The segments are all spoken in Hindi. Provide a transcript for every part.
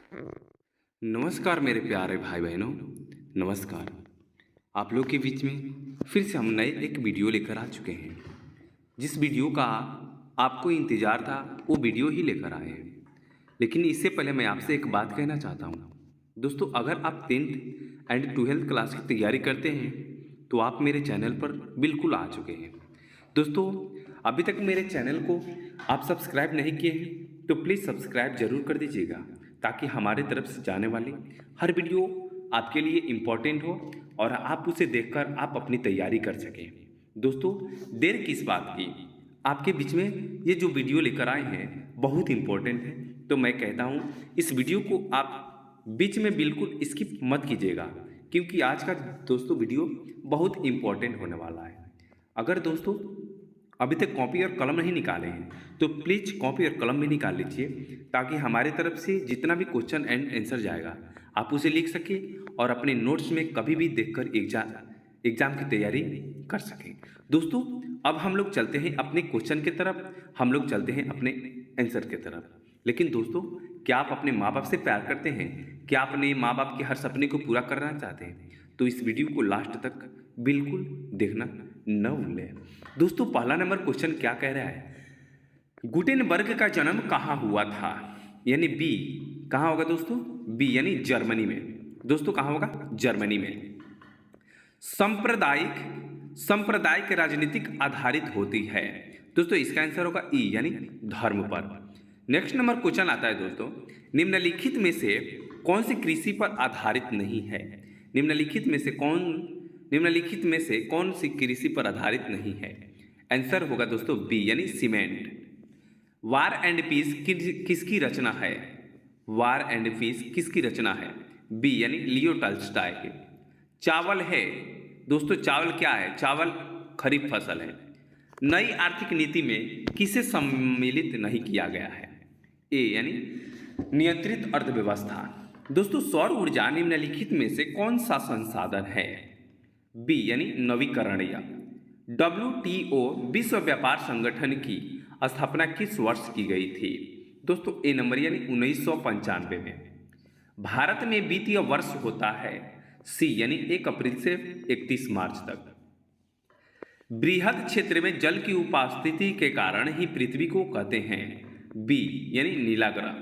नमस्कार मेरे प्यारे भाई बहनों। नमस्कार। आप लोग के बीच में फिर से हम नए एक वीडियो लेकर आ चुके हैं। जिस वीडियो का आपको इंतज़ार था वो वीडियो ही लेकर आए हैं। लेकिन इससे पहले मैं आपसे एक बात कहना चाहता हूँ। दोस्तों, अगर आप 10th एंड 12th क्लास की तैयारी करते हैं तो आप मेरे चैनल पर बिल्कुल आ चुके हैं। दोस्तों, अभी तक मेरे चैनल को आप सब्सक्राइब नहीं किए हैं तो प्लीज़ सब्सक्राइब जरूर कर दीजिएगा, ताकि हमारे तरफ से जाने वाली हर वीडियो आपके लिए इम्पोर्टेंट हो और आप उसे देखकर आप अपनी तैयारी कर सकें। दोस्तों, देर किस बात की, आपके बीच में ये जो वीडियो लेकर आए हैं बहुत इम्पोर्टेंट है। तो मैं कहता हूँ इस वीडियो को आप बीच में बिल्कुल स्किप मत कीजिएगा, क्योंकि आज का दोस्तों वीडियो बहुत इम्पोर्टेंट होने वाला है। अगर दोस्तों अभी तक कॉपी और कलम नहीं निकाले हैं तो प्लीज़ कॉपी और कलम भी निकाल लीजिए, ताकि हमारे तरफ से जितना भी क्वेश्चन एंड आंसर जाएगा आप उसे लिख सकें और अपने नोट्स में कभी भी देखकर एग्जाम की तैयारी कर सकें। दोस्तों, अब हम लोग चलते हैं अपने क्वेश्चन की तरफ, हम लोग चलते हैं अपने आंसर की तरफ। लेकिन दोस्तों, क्या आप अपने माँ बाप से प्यार करते हैं? क्या आप अपने माँ बाप के हर सपने को पूरा करना चाहते हैं? तो इस वीडियो को लास्ट तक बिल्कुल देखना न भूलें। दोस्तों, पहला नंबर क्वेश्चन क्या कह रहा है? गुटेनबर्ग का जन्म कहाँ हुआ था? यानी बी कहाँ होगा दोस्तों? बी यानी जर्मनी में। दोस्तों, कहाँ होगा? जर्मनी में। सांप्रदायिक राजनीतिक आधारित होती है। दोस्तों, इसका आंसर होगा ई यानी धर्म पर। नेक्स्ट नंबर क्वेश्चन आता है दोस्तों, निम्नलिखित में से कौन सी कृषि पर आधारित नहीं है? निम्नलिखित में से कौन सी कृषि पर आधारित नहीं है? आंसर होगा दोस्तों बी यानी सीमेंट। वार एंड पीस किसकी रचना है? वार एंड पीस किसकी रचना है? बी यानी लियो टॉल्स्टॉय की। चावल है दोस्तों, चावल क्या है? चावल खरीफ फसल है। नई आर्थिक नीति में किसे सम्मिलित नहीं किया गया है? ए यानी नियंत्रित अर्थव्यवस्था। दोस्तों, सौर ऊर्जा निम्नलिखित में से कौन सा संसाधन है? बी यानी नवीकरणीय। WTO विश्व व्यापार संगठन की स्थापना किस वर्ष की गई थी? दोस्तों, ए नंबर यानी 1995 में। भारत में वित्तीय वर्ष होता है सी यानी 1 अप्रैल से 31 मार्च तक। बृहद क्षेत्र में जल की उपस्थिति के कारण ही पृथ्वी को कहते हैं बी यानी नीला ग्रह।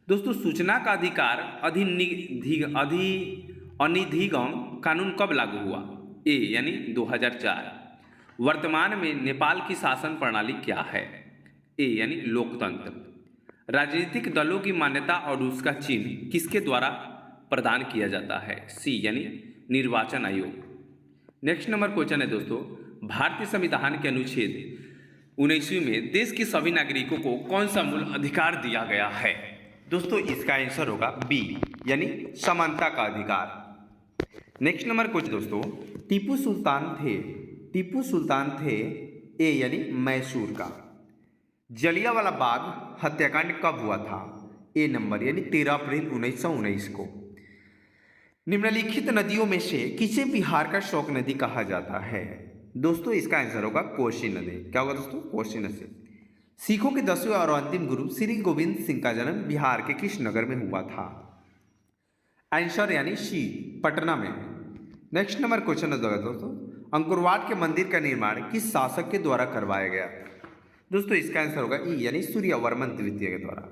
दोस्तों, सूचना का अधिकार अधिनिधिगम कानून कब लागू हुआ? ए यानी 2004। वर्तमान में नेपाल की शासन प्रणाली क्या है? ए यानी लोकतंत्र। राजनीतिक दलों की मान्यता और उसका चिन्ह किसके द्वारा प्रदान किया जाता है? सी यानी निर्वाचन आयोग। नेक्स्ट नंबर क्वेश्चन है दोस्तों, भारतीय संविधान के अनुच्छेद 19 में देश के सभी नागरिकों को कौन सा मूल अधिकार दिया गया है? दोस्तों, इसका आंसर होगा बी यानी समानता का अधिकार। नेक्स्ट नंबर क्वेश्चन दोस्तों, टीपू सुल्तान थे ए यानी मैसूर का। जलियांवाला बाग हत्याकांड कब हुआ था? ए नंबर यानी 13 अप्रैल 1919 को। निम्नलिखित नदियों में से किसे बिहार का शोक नदी कहा जाता है? दोस्तों, इसका आंसर होगा कोसी नदी। क्या होगा दोस्तों? कोसी नदी। सिखों के 10वें और अंतिम गुरु श्री गोविंद सिंह का जन्म बिहार के किस नगर में हुआ था? आंसर यानी सी पटना में। नेक्स्ट नंबर क्वेश्चन है दोस्तों, अंकुरवाट के मंदिर का निर्माण किस शासक के द्वारा करवाया गया? दोस्तों, इसका आंसर होगा ई यानी सूर्यवर्मन द्वितीय के द्वारा।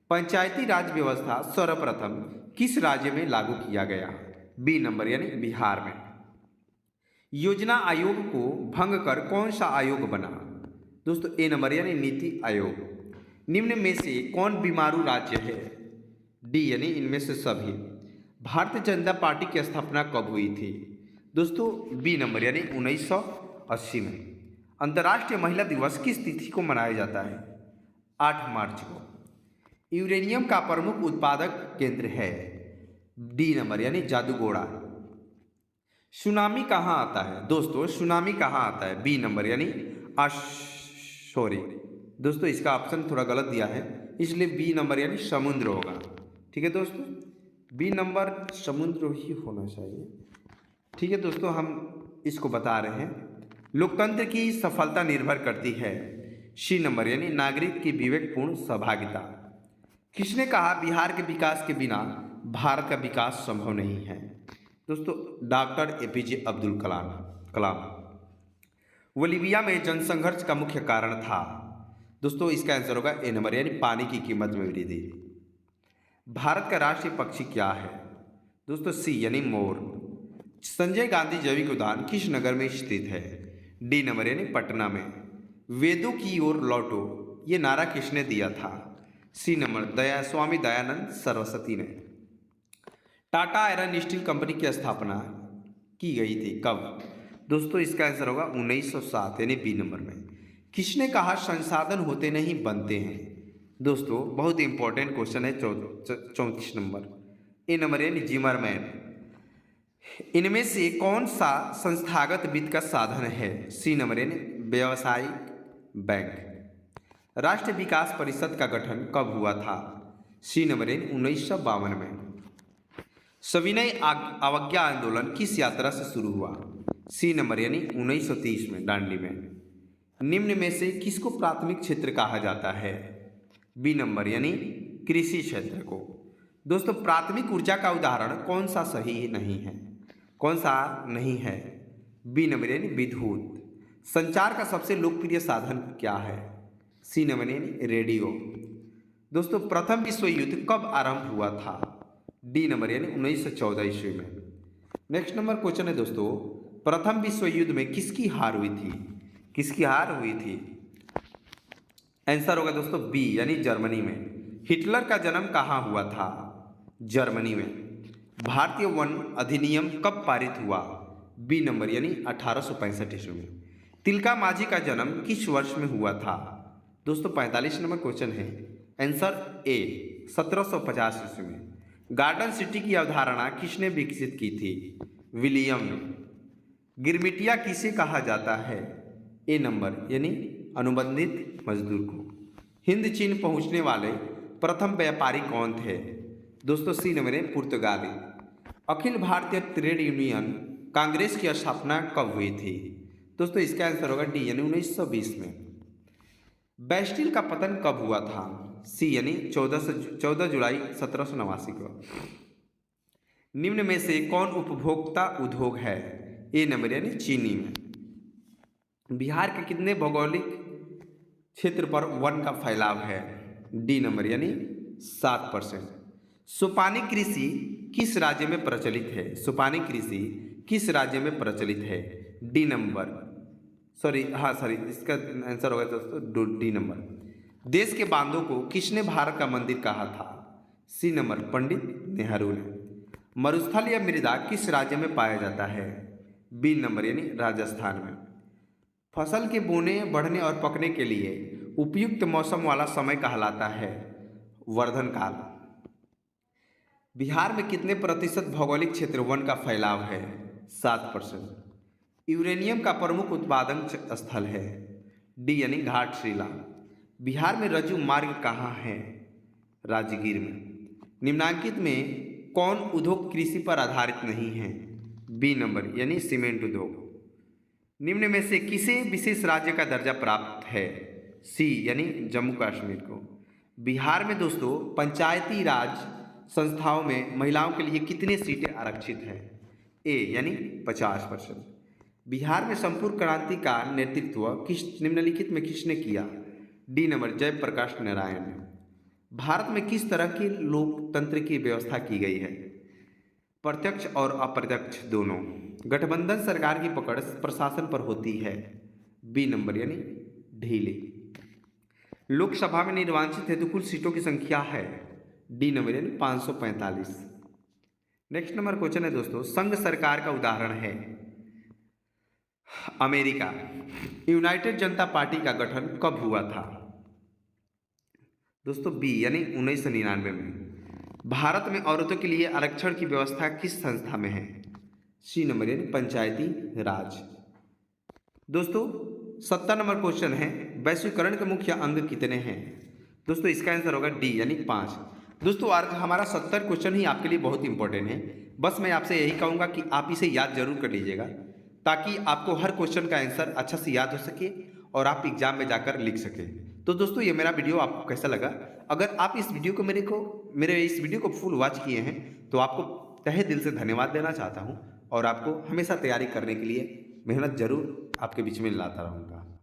पंचायती राज व्यवस्था सर्वप्रथम किस राज्य में लागू किया गया? बी नंबर यानी बिहार में। योजना आयोग को भंग कर कौन सा आयोग बना? दोस्तों, ए नंबर यानी नीति आयोग। निम्न में से कौन बीमारू राज्य है? डी यानी इनमें से सभी। भारतीय जनता पार्टी की स्थापना कब हुई थी? दोस्तों, बी नंबर यानी 1980 में। अंतर्राष्ट्रीय महिला दिवस किस तिथि को मनाया जाता है? 8 मार्च को। यूरेनियम का प्रमुख उत्पादक केंद्र है? डी नंबर यानी जादूगोड़ा। सुनामी कहाँ आता है? दोस्तों, सुनामी कहाँ आता है? बी नंबर यानी सॉरी दोस्तों, इसका ऑप्शन थोड़ा गलत दिया है, इसलिए बी नंबर यानी समुद्र होगा। ठीक है दोस्तों, बी नंबर समुद्र ही होना चाहिए। ठीक है दोस्तों, हम इसको बता रहे हैं। लोकतंत्र की सफलता निर्भर करती है सी नंबर यानी नागरिक की विवेकपूर्ण सहभागिता। किसने कहा बिहार के विकास के बिना भारत का विकास संभव नहीं है? दोस्तों doctor APJ Abdul Kalam. Bolivia में जनसंघर्ष का मुख्य कारण था। दोस्तों इसका आंसर होगा ए नंबर, यानी पानी की कीमत में वृद्धि। भारत का राष्ट्रीय पक्षी क्या है? दोस्तों सी यानी मोर। संजय गांधी जैविक उद्यान किस नगर में स्थित है? डी नंबर यानी पटना में। वेदों की ओर लौटो ये नारा किसने दिया था? सी नंबर स्वामी दयानंद सरस्वती ने। टाटा आयरन स्टील कंपनी की स्थापना की गई थी कब? दोस्तों इसका आंसर होगा 1907 यानी बी नंबर में। किसने कहा संसाधन होते नहीं बनते हैं? दोस्तों बहुत इंपॉर्टेंट क्वेश्चन है 34 नंबर, ए नंबर यानी जिमरमैन। इनमें से कौन सा संस्थागत वित्त का साधन है? सी नंबर यानी व्यावसायिक बैंक। राष्ट्रीय विकास परिषद का गठन कब हुआ था? सी नंबर 1952 में। सविनय अवज्ञा आंदोलन किस यात्रा से शुरू हुआ? सी नंबर यानी 1930 में दांडी में। निम्न में से किसको प्राथमिक क्षेत्र कहा जाता है? बी नंबर यानी कृषि क्षेत्र को। दोस्तों प्राथमिक ऊर्जा का उदाहरण कौन सा सही नहीं है? कौन सा नहीं है? बी नंबर यानी विद्युत। संचार का सबसे लोकप्रिय साधन क्या है? सी नंबर यानी रेडियो। दोस्तों प्रथम विश्व युद्ध कब आरंभ हुआ था? डी नंबर यानी 1914 ईस्वी में। नेक्स्ट नंबर क्वेश्चन है दोस्तों, प्रथम विश्व युद्ध में किसकी हार हुई थी? किसकी हार हुई थी? आंसर होगा दोस्तों बी यानी जर्मनी में। हिटलर का जन्म कहाँ हुआ था? जर्मनी में। भारतीय वन अधिनियम कब पारित हुआ? बी नंबर यानी 1865 ईस्वी में। तिलका मांझी का जन्म किस वर्ष में हुआ था? दोस्तों 45 नंबर क्वेश्चन है, आंसर ए 1750 ईस्वी में। गार्डन सिटी की अवधारणा किसने विकसित की थी? विलियम ने। गिरमिटिया किसे कहा जाता है? ए नंबर यानी अनुबंधित मजदूर को। हिंद चीन पहुंचने वाले प्रथम व्यापारी कौन थे? दोस्तों सी नंबर पुर्तगाली। अखिल भारतीय ट्रेड यूनियन कांग्रेस की स्थापना कब हुई थी? दोस्तों इसका आंसर होगा डी यानी 1920 में। बेस्टिल का पतन कब हुआ था? सी यानी 14 जुलाई 1789 को। निम्न में से कौन उपभोक्ता उद्योग है? ए नंबर यानी चीनी में। बिहार के कितने भौगोलिक क्षेत्र पर वन का फैलाव है? डी नंबर यानी 7%। सुपानी कृषि किस राज्य में प्रचलित है? सुपानी कृषि किस राज्य में प्रचलित है? डी नंबर इसका आंसर होगा दोस्तों डी नंबर। देश के बांधों को किसने भारत का मंदिर कहा था? सी नंबर पंडित नेहरू ने। मरुस्थल या मृदा किस राज्य में पाया जाता है? बी नंबर यानी राजस्थान में। फसल के बोने बढ़ने और पकने के लिए उपयुक्त मौसम वाला समय कहलाता है वर्धन काल। बिहार में कितने प्रतिशत भौगोलिक क्षेत्र वन का फैलाव है? 7%। यूरेनियम का प्रमुख उत्पादन स्थल है? डी यानी घाटशिला। बिहार में रज्जु मार्ग कहाँ है? राजगीर में। निम्नांकित में कौन उद्योग कृषि पर आधारित नहीं है? बी नंबर यानी सीमेंट उद्योग। निम्न में से किसे विशेष राज्य का दर्जा प्राप्त है? सी यानी जम्मू कश्मीर को। बिहार में दोस्तों पंचायती राज संस्थाओं में महिलाओं के लिए कितनी सीटें आरक्षित हैं? ए यानी 50%। बिहार में संपूर्ण क्रांति का नेतृत्व निम्नलिखित में किसने किया? डी नंबर जयप्रकाश नारायण ने। भारत में किस तरह की लोकतंत्र की व्यवस्था की गई है? प्रत्यक्ष और अप्रत्यक्ष दोनों। गठबंधन सरकार की पकड़ प्रशासन पर होती है? बी नंबर यानी ढीली। लोकसभा में निर्वाचित हेतु कुल सीटों की संख्या है? डी नंबर यानी 545। नेक्स्ट नंबर क्वेश्चन है दोस्तों, संघ सरकार का उदाहरण है अमेरिका। यूनाइटेड जनता पार्टी का गठन कब हुआ था? दोस्तों बी यानी 1999 में। भारत में औरतों के लिए आरक्षण की व्यवस्था किस संस्था में है? सी नंबर यानी पंचायती राज। दोस्तों 70 नंबर क्वेश्चन है, वैश्वीकरण के मुख्य अंग कितने हैं? दोस्तों इसका आंसर होगा डी यानी 5। दोस्तों आज हमारा 70 क्वेश्चन ही आपके लिए बहुत इंपॉर्टेंट है। बस मैं आपसे यही कहूँगा कि आप इसे याद जरूर कर लीजिएगा ताकि आपको हर क्वेश्चन का आंसर अच्छा से याद हो सके और आप एग्जाम में जाकर लिख सकें। तो दोस्तों ये मेरा वीडियो आपको कैसा लगा? अगर आप इस वीडियो को मेरे इस वीडियो को फुल वॉच किए हैं तो आपको तहे दिल से धन्यवाद देना चाहता हूँ और आपको हमेशा तैयारी करने के लिए मेहनत जरूर आपके बीच में लाता रहूँगा।